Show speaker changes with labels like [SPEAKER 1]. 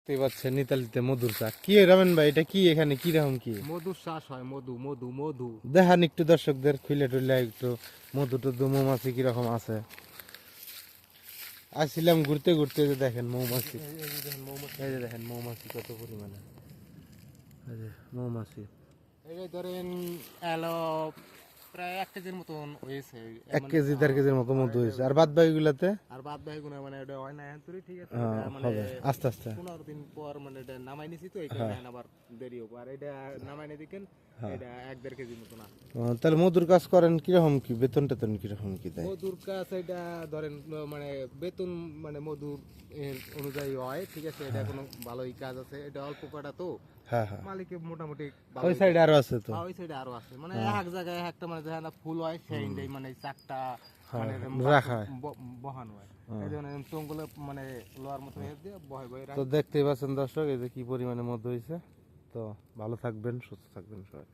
[SPEAKER 1] দেখতে পাচ্ছেন নিতালিতে মধুর চাষ কি রামেন ভাই, এটা কি এখানে কি রকম কি
[SPEAKER 2] মধুর চাষ হয়, মধু মধু মধু।
[SPEAKER 1] দেখান একটু দর্শকদের খুলে টুলে একটু মধু টধু মৌমাছি কিরকম আছে। আসছিলাম ঘুরতে ঘুরতে, যে দেখেন মৌমাছি, এই যে দেখেন মৌমাছি কত পরিমাণে, এই যে মৌমাছি
[SPEAKER 2] এই ধরেন এলো প্রায় 1 কেজির মতন হয়েছে।
[SPEAKER 1] 1 কেজি 1.5 কেজির মতো মধু হয়েছে। আর বাদ বাকি গুলাতে
[SPEAKER 2] আর বাদ বাকি গুলো মানে এটা হয় না এখন তুই, ঠিক আছে?
[SPEAKER 1] হ্যাঁ,
[SPEAKER 2] এটা মানে
[SPEAKER 1] হবে আস্তে আস্তে।
[SPEAKER 2] 15 দিন পর মানে এটা নামাই নিছি, তো এই
[SPEAKER 1] হ্যাঁ।
[SPEAKER 2] কারণে আবার দেরি হবে। আর এটা নামাই নিয়ে দেখেন এটা 1-1.5 কেজির মতন আছে।
[SPEAKER 1] তাহলে মধুর কাজ করেন কিরকম কি, বেতন টেতন কিরকম কি দেয়?
[SPEAKER 2] মধুর কাজ এটা ধরেন মানে বেতন মানে মধুর অনুযায়ী হয়, ঠিক আছে? এটা কোনো ভালোই কাজ আছে, এটা অল্প কটা তো
[SPEAKER 1] হ্যাঁ হ্যাঁ,
[SPEAKER 2] মালিকে মোটামুটি
[SPEAKER 1] ওই
[SPEAKER 2] ভালোই
[SPEAKER 1] সাইডে আরো আছে তো।
[SPEAKER 2] ওই সাইডে আরো আছে, মানে এক জায়গায় একটা মানে যেখানে ফুল হয় সেই মানে চারটা মানে
[SPEAKER 1] রাখা হয়।
[SPEAKER 2] বহানো হয়। এই জন্য চঙ্গুলো মানে লোয়ার মতো হয়ে দিয়ে বহে বহে
[SPEAKER 1] তো দেখতেই পাচ্ছেন দর্শক, এই যে কি পরিমাণে মধু হয়েছে। তো ভালো থাকবেন, সুস্থ থাকবেন সবাই।